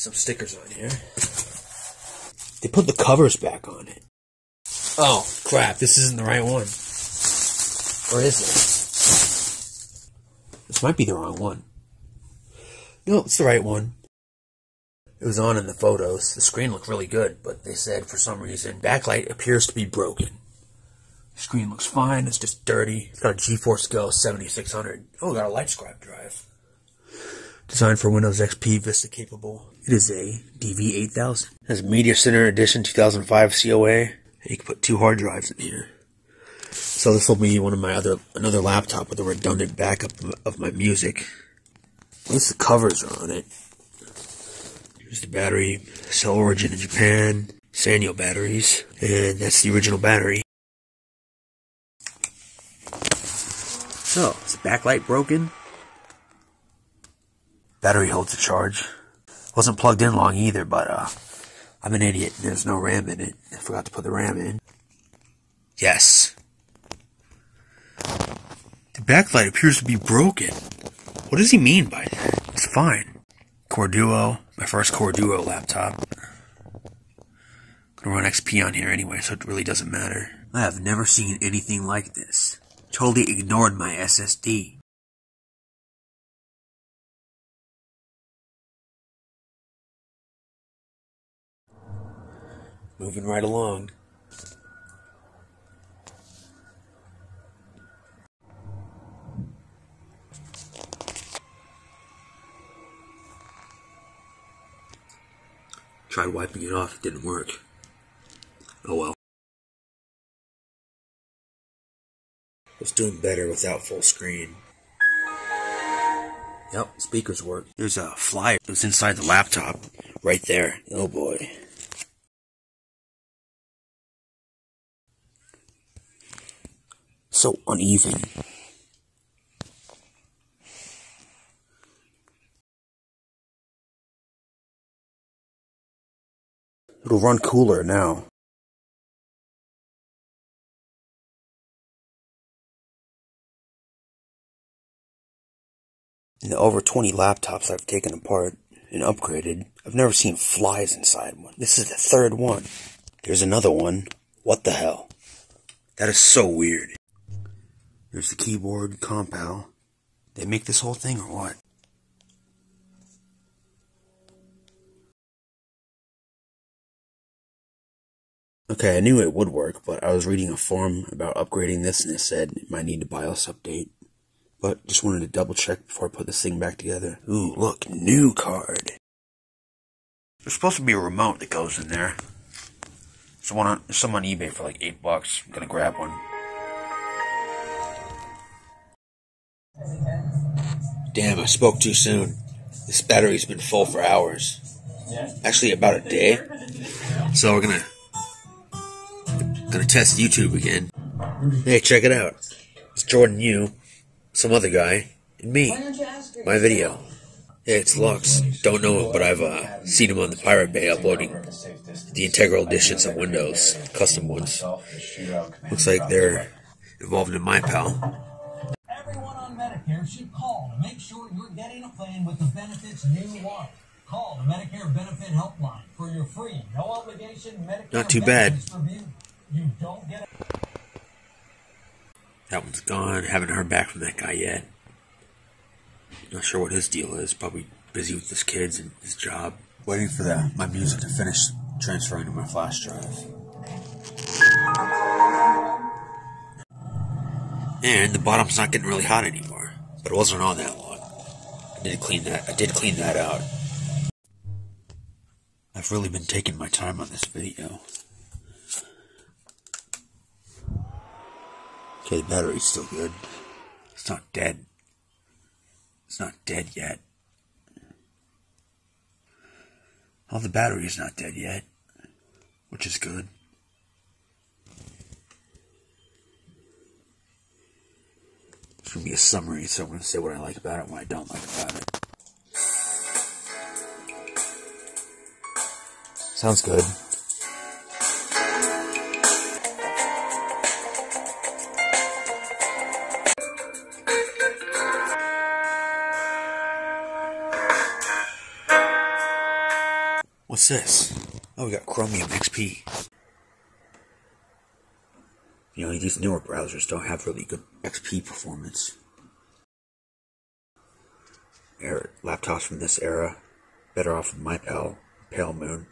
some stickers on here. They put the covers back on it. Oh, crap. This isn't the right one. Or is it? This might be the wrong one. No, it's the right one. It was on in the photos. The screen looked really good, but they said for some reason backlight appears to be broken. The screen looks fine. It's just dirty. It's got a GeForce Go 7600. Oh, got a LightScribe drive. Designed for Windows XP Vista capable. It is a DV8000. It has Media Center Edition 2005 COA. You can put 2 hard drives in here. So this will be one of my another laptop with a redundant backup of my music. At least the covers are on it. Here's the battery. Cell origin in Japan. Sanyo batteries. And that's the original battery. So, is the backlight broken? Battery holds a charge. Wasn't plugged in long either, but I'm an idiot. There's no RAM in it. I forgot to put the RAM in. Yes. The backlight appears to be broken. What does he mean by that? It's fine. Core Duo. My first Core Duo laptop. Gonna run XP on here anyway, so it really doesn't matter. I have never seen anything like this. Totally ignored my SSD. Moving right along. Tried wiping it off, it didn't work. Oh well. I was doing better without full screen. Yep, speakers work. There's a flyer that's inside the laptop, right there. Oh boy. So uneven. It'll run cooler now. In the over 20 laptops I've taken apart and upgraded, I've never seen flies inside one. This is the 3rd one. There's another one. What the hell? That is so weird. There's the keyboard, Compal. They make this whole thing or what? Okay, I knew it would work, but I was reading a forum about upgrading this and it said it might need a BIOS update. But just wanted to double check before I put this thing back together. Ooh, look, new card. There's supposed to be a remote that goes in there. There's some on eBay for like $8. I'm gonna grab one. Damn, I spoke too soon. This battery's been full for hours. Actually, about a day. So we're gonna test YouTube again. Hey, check it out. It's Jordan Yu, some other guy, and me. My video. Hey, it's Lux. Don't know him, but I've seen him on the Pirate Bay uploading the integral editions of Windows, custom ones. Looks like they're involved in my pal. Everyone on Medicare should call to make sure you're getting a plan with the benefits you want. Call the Medicare Benefit Helpline for your free, no obligation Medicare Not too bad. review. You don't get it. That one's gone. Haven't heard back from that guy yet. Not sure what his deal is. Probably busy with his kids and his job. Waiting for my music to finish transferring to my flash drive. And the bottom's not getting really hot anymore. But it wasn't on that long. I did clean that out. I've really been taking my time on this video. Okay, the battery's still good. It's not dead. It's not dead yet. Oh, the battery is not dead yet, which is good. It's going to be a summary, so I'm going to say what I like about it and what I don't like about it. Sounds good. What's this? Oh, we got Chromium XP. You know, these newer browsers don't have really good XP performance. Laptops from this era, better off than my pale Moon.